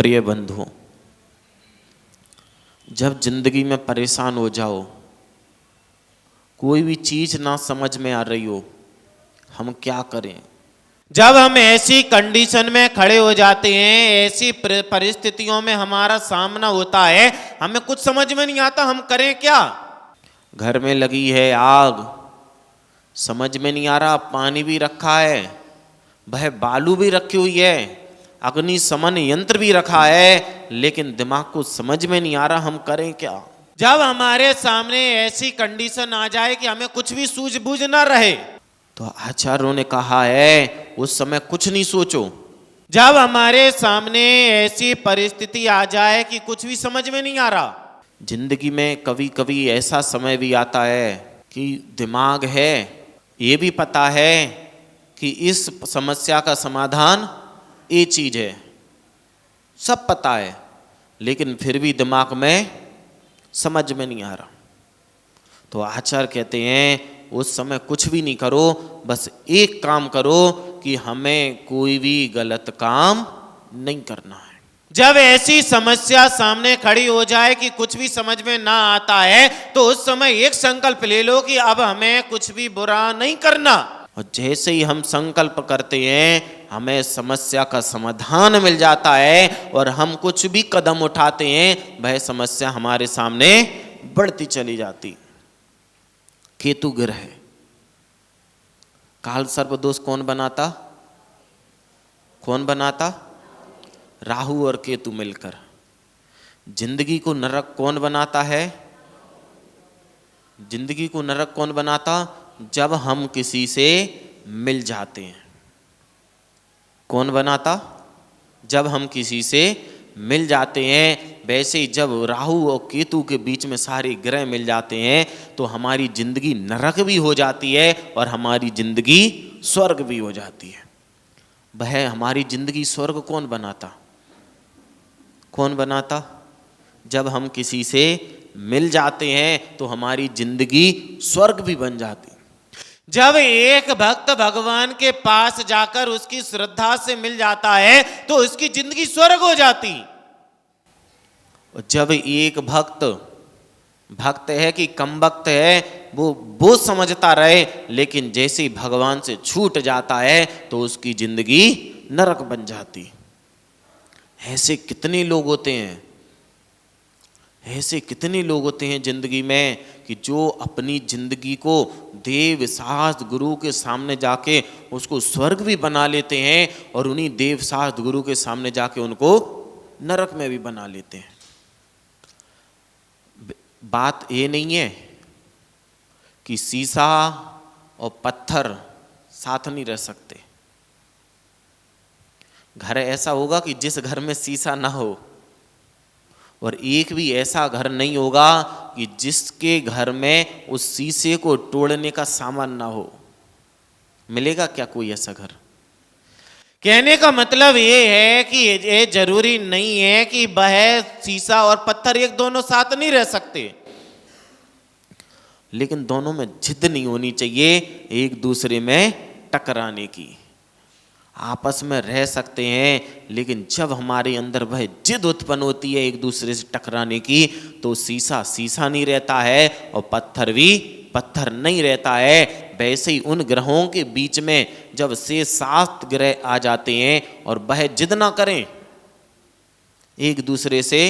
प्रिय बंधुओं, जब जिंदगी में परेशान हो जाओ, कोई भी चीज ना समझ में आ रही हो, हम क्या करें? जब हम ऐसी कंडीशन में खड़े हो जाते हैं, ऐसी परिस्थितियों में हमारा सामना होता है, हमें कुछ समझ में नहीं आता, हम करें क्या? घर में लगी है आग, समझ में नहीं आ रहा, पानी भी रखा है, वह बालू भी रखी हुई है, अग्निशमन यंत्र भी रखा है, लेकिन दिमाग को समझ में नहीं आ रहा, हम करें क्या? जब हमारे सामने ऐसी कंडीशन आ जाए कि हमें कुछ भी सूझबूझ ना रहे, तो आचार्यों ने कहा है उस समय कुछ नहीं सोचो। जब हमारे सामने ऐसी परिस्थिति आ जाए कि कुछ भी समझ में नहीं आ रहा, जिंदगी में कभी कभी ऐसा समय भी आता है कि दिमाग है, ये भी पता है कि इस समस्या का समाधान ये चीज है, सब पता है, लेकिन फिर भी दिमाग में समझ में नहीं आ रहा। तो आचार्य कहते हैं उस समय कुछ भी नहीं करो, बस एक काम करो कि हमें कोई भी गलत काम नहीं करना है। जब ऐसी समस्या सामने खड़ी हो जाए कि कुछ भी समझ में ना आता है, तो उस समय एक संकल्प ले लो कि अब हमें कुछ भी बुरा नहीं करना। और जैसे ही हम संकल्प करते हैं, हमें समस्या का समाधान मिल जाता है और हम कुछ भी कदम उठाते हैं, वह समस्या हमारे सामने बढ़ती चली जाती। केतु ग्रह, काल सर्प दोष कौन बनाता? कौन बनाता? राहु और केतु मिलकर। जिंदगी को नरक कौन बनाता है? जिंदगी को नरक कौन बनाता? जब हम किसी से मिल जाते हैं। कौन बनाता? जब हम किसी से मिल जाते हैं। वैसे ही जब राहु और केतु के बीच में सारे ग्रह मिल जाते हैं, तो हमारी जिंदगी नरक भी हो जाती है और हमारी जिंदगी स्वर्ग भी हो जाती है। वह हमारी जिंदगी स्वर्ग कौन बनाता? कौन बनाता? जब हम किसी से मिल जाते हैं तो हमारी जिंदगी स्वर्ग भी बन जाती। जब एक भक्त भगवान के पास जाकर उसकी श्रद्धा से मिल जाता है तो उसकी जिंदगी स्वर्ग हो जाती। और जब एक भक्त है कि कम भक्त है, वो समझता रहे, लेकिन जैसे ही भगवान से छूट जाता है तो उसकी जिंदगी नरक बन जाती। ऐसे कितने लोग होते हैं, ऐसे कितने लोग होते हैं जिंदगी में कि जो अपनी जिंदगी को देव शास्त्र गुरु के सामने जाके उसको स्वर्ग भी बना लेते हैं और उन्हीं देव शास्त्र गुरु के सामने जाके उनको नरक में भी बना लेते हैं। बात ये नहीं है कि शीशा और पत्थर साथ नहीं रह सकते। घर ऐसा होगा कि जिस घर में शीशा ना हो, और एक भी ऐसा घर नहीं होगा कि जिसके घर में उस शीशे को तोड़ने का सामान ना हो। मिलेगा क्या कोई ऐसा घर? कहने का मतलब ये है कि ये जरूरी नहीं है कि वह शीशा और पत्थर एक दोनों साथ नहीं रह सकते, लेकिन दोनों में जिद नहीं होनी चाहिए एक दूसरे में टकराने की। आपस में रह सकते हैं, लेकिन जब हमारे अंदर वह जिद उत्पन्न होती है एक दूसरे से टकराने की, तो शीशा शीशा नहीं रहता है और पत्थर भी पत्थर नहीं रहता है। वैसे ही उन ग्रहों के बीच में जब से 7 ग्रह आ जाते हैं और वह जिद ना करें एक दूसरे से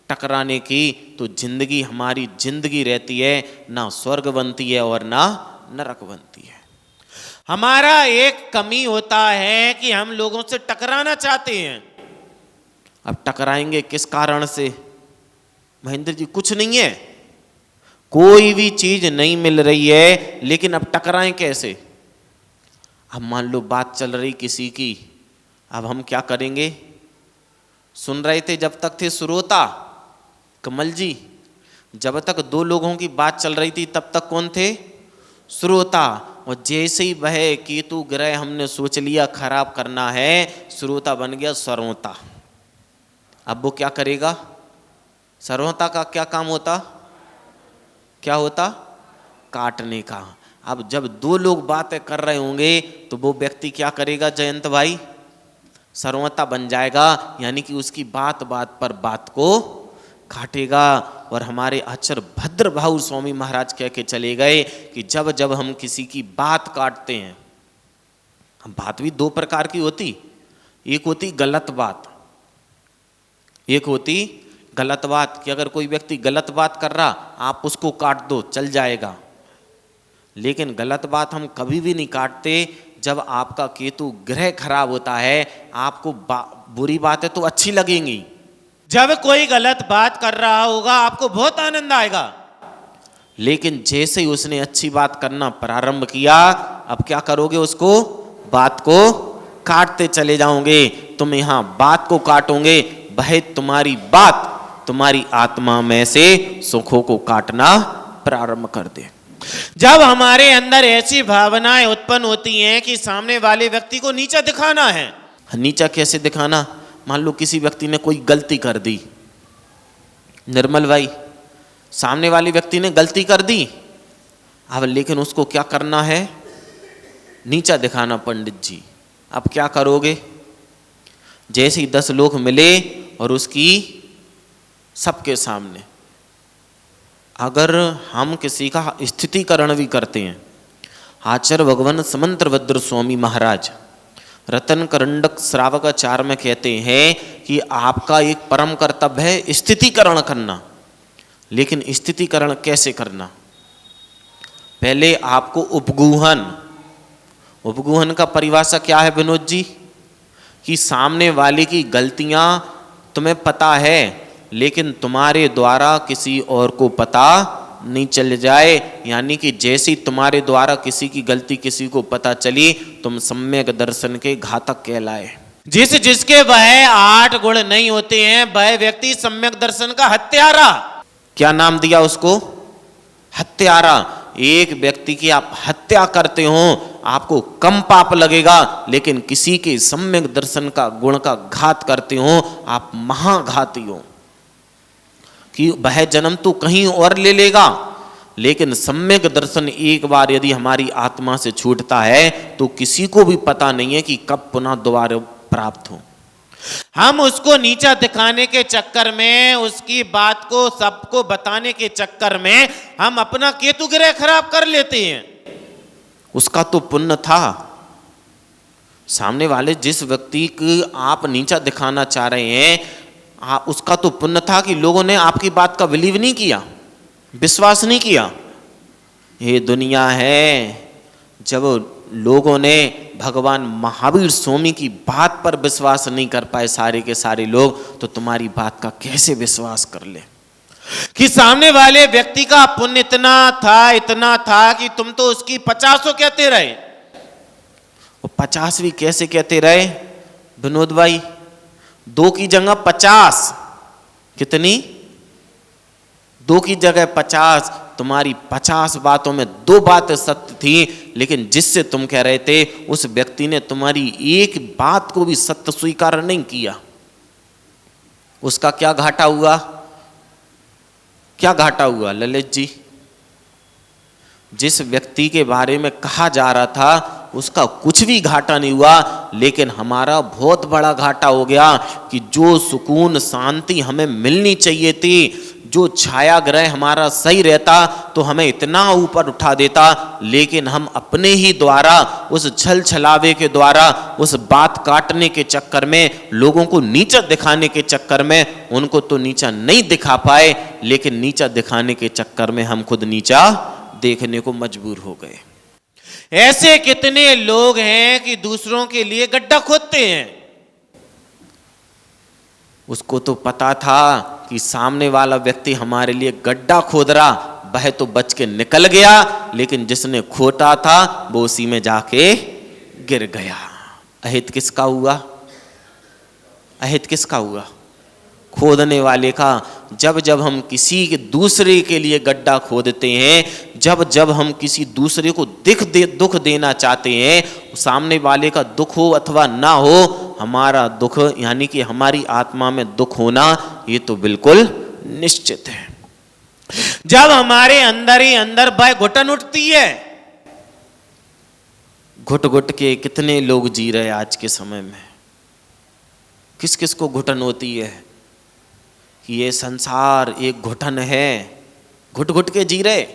टकराने की, तो जिंदगी हमारी जिंदगी रहती है, ना स्वर्ग बनती है और ना नरक बनती है। हमारा एक कमी होता है कि हम लोगों से टकराना चाहते हैं। अब टकराएंगे किस कारण से? महेंद्र जी, कुछ नहीं है, कोई भी चीज नहीं मिल रही है, लेकिन अब टकराएं कैसे? अब मान लो बात चल रही किसी की, अब हम क्या करेंगे? सुन रहे थे जब तक थे श्रोता कमल जी, जब तक 2 लोगों की बात चल रही थी तब तक कौन थे? श्रोता। और जैसे ही वह केतु ग्रह हमने सोच लिया खराब करना है, श्रोता बन गया सर्वोता। अब वो क्या करेगा? सर्वोता का क्या काम होता? क्या होता? काटने का। अब जब 2 लोग बातें कर रहे होंगे तो वो व्यक्ति क्या करेगा जयंत भाई? सर्वता बन जाएगा, यानी कि उसकी बात बात पर बात को काटेगा। और हमारे आचार्य भद्रभाऊ स्वामी महाराज कह के चले गए कि जब जब हम किसी की बात काटते हैं, हम बात भी दो प्रकार की होती, एक होती गलत बात, एक होती गलत बात कि अगर कोई व्यक्ति गलत बात कर रहा आप उसको काट दो चल जाएगा, लेकिन गलत बात हम कभी भी नहीं काटते जब आपका केतु ग्रह खराब होता है। आपको बुरी बातें तो अच्छी लगेंगी, जब कोई गलत बात कर रहा होगा आपको बहुत आनंद आएगा, लेकिन जैसे ही उसने अच्छी बात करना प्रारंभ किया, अब क्या करोगे, उसको बात को काटते चले जाओगे। तुम यहां बात को काटोगे, वह तुम्हारी बात तुम्हारी आत्मा में से सुखों को काटना प्रारंभ कर दे। जब हमारे अंदर ऐसी भावनाएं उत्पन्न होती हैं कि सामने वाले व्यक्ति को नीचा दिखाना है। नीचा कैसे दिखाना? मान लो किसी व्यक्ति ने कोई गलती कर दी, निर्मल भाई, सामने वाले व्यक्ति ने गलती कर दी, अब लेकिन उसको क्या करना है, नीचा दिखाना। पंडित जी अब क्या करोगे? जैसे ही 10 लोग मिले और उसकी सबके सामने अगर हम किसी का स्थितिकरण भी करते हैं, आचार्य भगवान समंतभद्र स्वामी महाराज रतन करंडक श्रावकाचार में कहते हैं कि आपका एक परम कर्तव्य है स्थितिकरण करना। लेकिन स्थितिकरण कैसे करना? पहले आपको उपगूहन का परिभाषा क्या है विनोद जी? कि सामने वाले की गलतियां तुम्हें पता है, लेकिन तुम्हारे द्वारा किसी और को पता नहीं चल जाए, यानी कि जैसी तुम्हारे द्वारा किसी की गलती किसी को पता चली, तुम सम्यक दर्शन के घातक कहलाए। जिसके वह 8 गुण नहीं होते हैं, वह व्यक्ति सम्यक दर्शन का हत्यारा। क्या नाम दिया उसको? हत्यारा। एक व्यक्ति की आप हत्या करते हो आपको कम पाप लगेगा, लेकिन किसी के सम्यक दर्शन का गुण का घात करते हो आप महाघाती हो। कि वह जन्म तो कहीं और ले लेगा, लेकिन सम्यक दर्शन एक बार यदि हमारी आत्मा से छूटता है तो किसी को भी पता नहीं है कि कब पुनः दोबारा प्राप्त हो। हम उसको नीचा दिखाने के चक्कर में, उसकी बात को सबको बताने के चक्कर में हम अपना केतु ग्रह खराब कर लेते हैं। उसका तो पुण्य था, सामने वाले जिस व्यक्ति को आप नीचा दिखाना चाह रहे हैं, उसका तो पुण्य था कि लोगों ने आपकी बात का बिलीव नहीं किया, विश्वास नहीं किया। ये दुनिया है, जब लोगों ने भगवान महावीर स्वामी की बात पर विश्वास नहीं कर पाए सारे के सारे लोग, तो तुम्हारी बात का कैसे विश्वास कर ले? कि सामने वाले व्यक्ति का पुण्य इतना था कि तुम तो उसकी 50 कहते रहे। और 50 भी कैसे कहते रहे विनोद भाई? 2 की जगह 50। कितनी? 2 की जगह 50। तुम्हारी 50 बातों में 2 बातें सत्य थी, लेकिन जिससे तुम कह रहे थे उस व्यक्ति ने तुम्हारी एक बात को भी सत्य स्वीकार नहीं किया। उसका क्या घाटा हुआ? क्या घाटा हुआ ललित जी? जिस व्यक्ति के बारे में कहा जा रहा था उसका कुछ भी घाटा नहीं हुआ, लेकिन हमारा बहुत बड़ा घाटा हो गया कि जो सुकून शांति हमें मिलनी चाहिए थी, जो छाया ग्रह हमारा सही रहता तो हमें इतना ऊपर उठा देता, लेकिन हम अपने ही द्वारा उस छल छलावे के द्वारा उस बात काटने के चक्कर में, लोगों को नीचा दिखाने के चक्कर में, उनको तो नीचा नहीं दिखा पाए, लेकिन नीचा दिखाने के चक्कर में हम खुद नीचा देखने को मजबूर हो गए। ऐसे कितने लोग हैं कि दूसरों के लिए गड्ढा खोदते हैं। उसको तो पता था कि सामने वाला व्यक्ति हमारे लिए गड्ढा खोद रहा, वह तो बच के निकल गया, लेकिन जिसने खोदा था वो उसी में जाके गिर गया। अहित किसका हुआ? अहित किसका हुआ? खोदने वाले का। जब जब हम किसी के दूसरे के लिए गड्ढा खोदते हैं, जब जब हम किसी दूसरे को दुख देना चाहते हैं, सामने वाले का दुख हो अथवा ना हो, हमारा दुख यानी कि हमारी आत्मा में दुख होना ये तो बिल्कुल निश्चित है। जब हमारे अंदर ही अंदर भय घुटन उठती है। घुट घुट के कितने लोग जी रहे आज के समय में। किस किस को घुटन होती है कि ये संसार एक घुटन है, घुट घुट के जी रहे।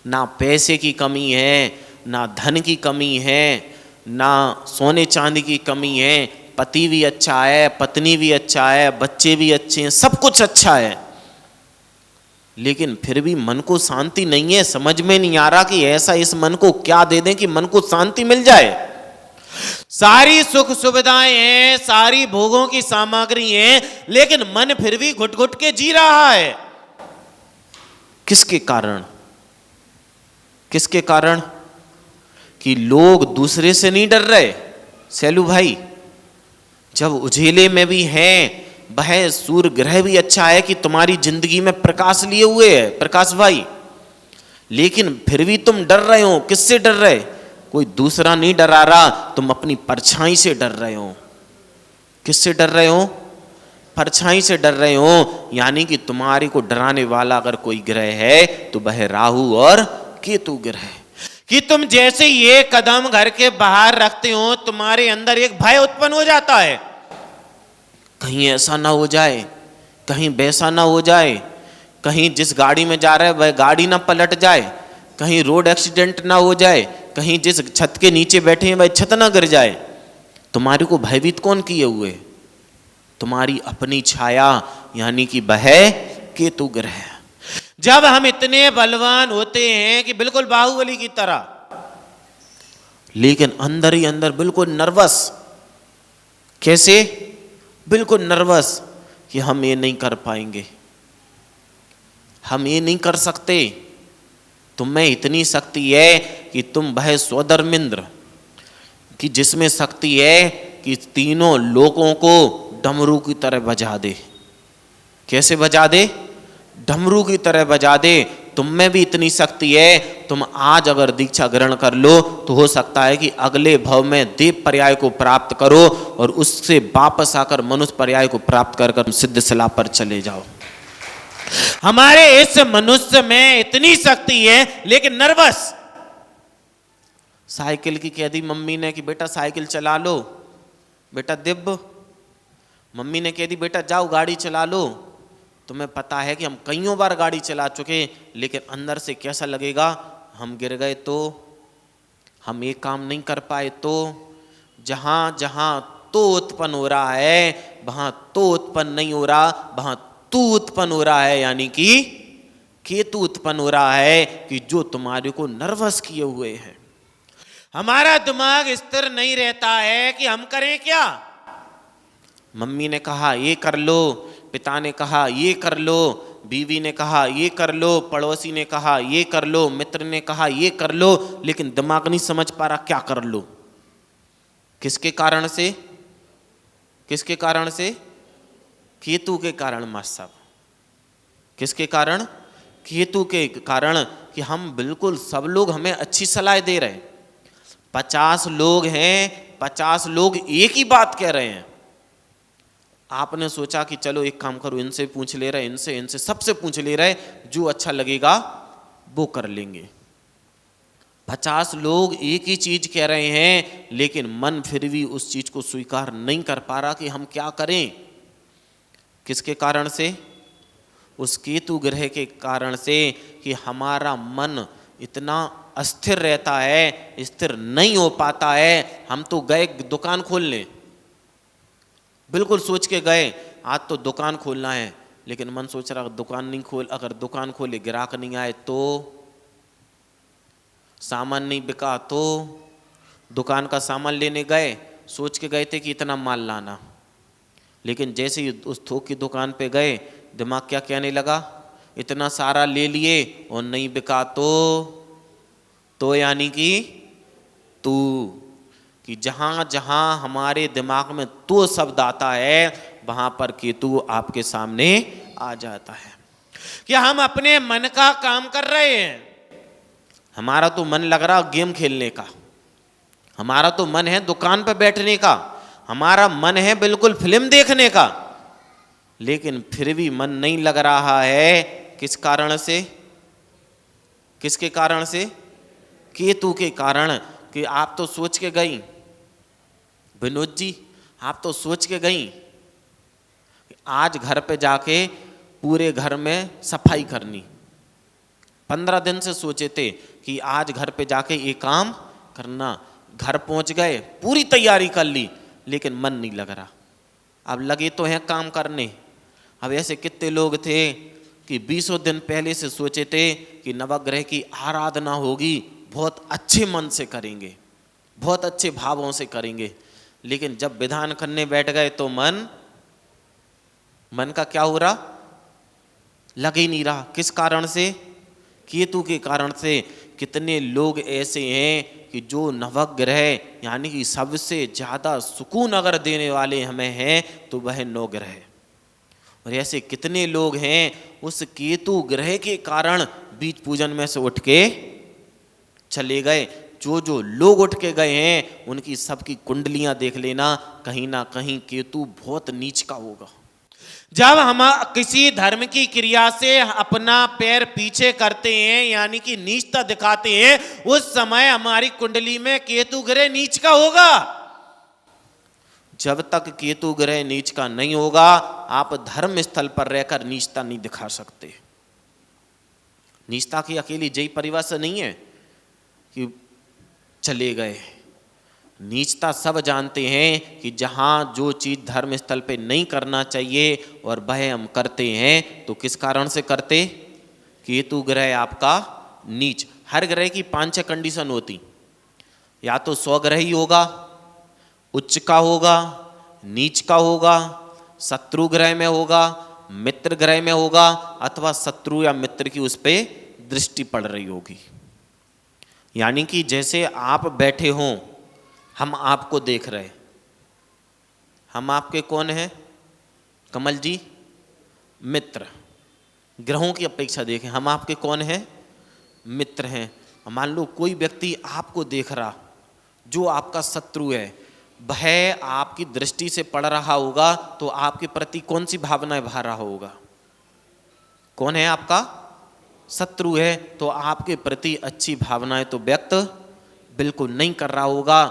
ना पैसे की कमी है, ना धन की कमी है, ना सोने चांदी की कमी है, पति भी अच्छा है, पत्नी भी अच्छा है, बच्चे भी अच्छे हैं, सब कुछ अच्छा है, लेकिन फिर भी मन को शांति नहीं है। समझ में नहीं आ रहा कि ऐसा इस मन को क्या दे दें कि मन को शांति मिल जाए। सारी सुख सुविधाएं हैं, सारी भोगों की सामग्री है, लेकिन मन फिर भी घुट घुट के जी रहा है। किसके कारण? किसके कारण? कि लोग दूसरे से नहीं डर रहे। सैलू भाई, जब उजेले में भी हैं, वह सूर्य ग्रह भी अच्छा है कि तुम्हारी जिंदगी में प्रकाश लिए हुए है प्रकाश भाई, लेकिन फिर भी तुम डर रहे हो। किससे डर रहे? कोई दूसरा नहीं डरा रहा, तुम अपनी परछाई से डर रहे हो। किससे डर रहे हो? परछाई से डर रहे हो। यानी कि तुम्हारे को डराने वाला अगर कोई ग्रह है तो वह राहु और केतु ग्रह है। कि तुम जैसे ये कदम घर के बाहर रखते हो, तुम्हारे अंदर एक भय उत्पन्न हो जाता है। कहीं ऐसा ना हो जाए, कहीं वैसा ना हो जाए, कहीं जिस गाड़ी में जा रहे हैं वह गाड़ी ना पलट जाए, कहीं रोड एक्सीडेंट ना हो जाए, कहीं जिस छत के नीचे बैठे हैं वह छत ना गिर जाए। तुम्हारे को भयभीत कौन किए हुए? तुम्हारी अपनी छाया, यानी कि वह केतु ग्रह है। जब हम इतने बलवान होते हैं कि बिल्कुल बाहुबली की तरह, लेकिन अंदर ही अंदर बिल्कुल नर्वस। कैसे? बिल्कुल नर्वस कि हम ये नहीं कर पाएंगे, हम ये नहीं कर सकते। तुम में इतनी शक्ति है कि तुम वह स्वधर्मेंद्र कि जिसमें शक्ति है कि तीनों लोगों को डमरू की तरह बजा दे। कैसे बजा दे? डमरू की तरह बजा दे। तुम में भी इतनी शक्ति है, तुम आज अगर दीक्षा ग्रहण कर लो तो हो सकता है कि अगले भव में देव पर्याय को प्राप्त करो और उससे वापस आकर मनुष्य पर्याय को प्राप्त कर तुम सिद्ध शिला पर चले जाओ। हमारे इस मनुष्य में इतनी शक्ति है, लेकिन नर्वस। साइकिल की कह दी मम्मी ने कि बेटा साइकिल चला लो, बेटा दिव्य। मम्मी ने कह दी बेटा जाओ गाड़ी चला लो। तुम्हें पता है कि हम कईयों बार गाड़ी चला चुके, लेकिन अंदर से कैसा लगेगा? हम गिर गए तो, हम ये काम नहीं कर पाए तो, जहां जहां तो उत्पन्न हो रहा है वहां तो उत्पन्न नहीं हो रहा, वहां तू उत्पन्न हो रहा है, यानी कि केतु उत्पन्न हो रहा है कि जो तुम्हारे को नर्वस किए हुए है। हमारा दिमाग स्थिर नहीं रहता है कि हम करें क्या। मम्मी ने कहा ये कर लो, पिता ने कहा ये कर लो, बीवी ने कहा ये कर लो, पड़ोसी ने कहा ये कर लो, मित्र ने कहा ये कर लो, लेकिन दिमाग नहीं समझ पा रहा क्या कर लो। किसके कारण से? किसके कारण से? केतु के कारण मास्टर साहब। किसके कारण? केतु के कारण कि हम बिल्कुल सब लोग हमें अच्छी सलाह दे रहे हैं। 50 लोग हैं, 50 लोग एक ही बात कह रहे हैं। आपने सोचा कि चलो एक काम करो, इनसे पूछ ले रहे, इनसे सबसे पूछ ले रहे, जो अच्छा लगेगा वो कर लेंगे। 50 लोग एक ही चीज कह रहे हैं, लेकिन मन फिर भी उस चीज को स्वीकार नहीं कर पा रहा कि हम क्या करें। किसके कारण से? उस केतु ग्रह के कारण से कि हमारा मन इतना अस्थिर रहता है, स्थिर नहीं हो पाता है। हम तो गए दुकान खोलने, बिल्कुल सोच के गए आज तो दुकान खोलना है, लेकिन मन सोच रहा दुकान नहीं खोल, अगर दुकान खोले ग्राहक नहीं आए तो, सामान नहीं बिका तो। दुकान का सामान लेने गए, सोच के गए थे कि इतना माल लाना, लेकिन जैसे ही उस थोक की दुकान पे गए दिमाग क्या कहने लगा? इतना सारा ले लिए और नहीं बिका तो यानी कि तू, कि जहां जहां हमारे दिमाग में तो शब्द आता है वहां पर केतु आपके सामने आ जाता है। कि हम अपने मन का काम कर रहे हैं। हमारा तो मन लग रहा गेम खेलने का, हमारा तो मन है दुकान पर बैठने का, हमारा मन है बिल्कुल फिल्म देखने का, लेकिन फिर भी मन नहीं लग रहा है। किस कारण से? किसके कारण से? केतु के कारण। कि आप तो सोच के गई, विनोद जी आप तो सोच के गई आज घर पे जाके पूरे घर में सफाई करनी। 15 दिन से सोचे थे कि आज घर पे जाके ये काम करना, घर पहुंच गए, पूरी तैयारी कर ली, लेकिन मन नहीं लग रहा। अब लगे तो हैं काम करने। अब ऐसे कितने लोग थे कि 20 दिन पहले से सोचे थे कि नवग्रह की आराधना होगी, बहुत अच्छे मन से करेंगे, बहुत अच्छे भावों से करेंगे, लेकिन जब विधान करने बैठ गए तो मन का क्या हो रहा, लग ही नहीं रहा। किस कारण से? केतु के कारण से। कितने लोग ऐसे हैं कि जो नवग्रह यानी कि सबसे ज्यादा सुकून अगर देने वाले हमें हैं तो वह नवग्रह। और ऐसे कितने लोग हैं उस केतु ग्रह के कारण बीज पूजन में से उठ के चले गए। जो लोग उठ के गए हैं उनकी सबकी कुंडलियां देख लेना, कहीं ना कहीं केतु बहुत नीच का होगा। जब हम किसी धर्म की क्रिया से अपना पैर पीछे करते हैं यानी कि नीचता दिखाते हैं, उस समय हमारी कुंडली में केतु ग्रह नीच का होगा। जब तक केतु ग्रह नीच का नहीं होगा आप धर्म स्थल पर रहकर नीचता नहीं दिखा सकते। नीचता की अकेली जय परिभाषा नहीं है कि चले गए। नीचता सब जानते हैं कि जहां जो चीज धर्म स्थल पे नहीं करना चाहिए और वह हम करते हैं, तो किस कारण से करते? केतु ग्रह आपका नीच। हर ग्रह की 5-6 कंडीशन होती, या तो स्वग्रह ही होगा, उच्च का होगा, नीच का होगा, शत्रु ग्रह में होगा, मित्र ग्रह में होगा, अथवा शत्रु या मित्र की उस पर दृष्टि पड़ रही होगी। यानी कि जैसे आप बैठे हों, हम आपको देख रहे, हम आपके कौन हैं कमल जी? मित्र। ग्रहों की अपेक्षा देखें, हम आपके कौन हैं? मित्र हैं। मान लो कोई व्यक्ति आपको देख रहा जो आपका शत्रु है, वह आपकी दृष्टि से पड़ रहा होगा, तो आपके प्रति कौन सी भावनाएं भा रहा होगा? कौन है आपका? शत्रु है, तो आपके प्रति अच्छी भावनाएं तो व्यक्त बिल्कुल नहीं कर रहा होगा।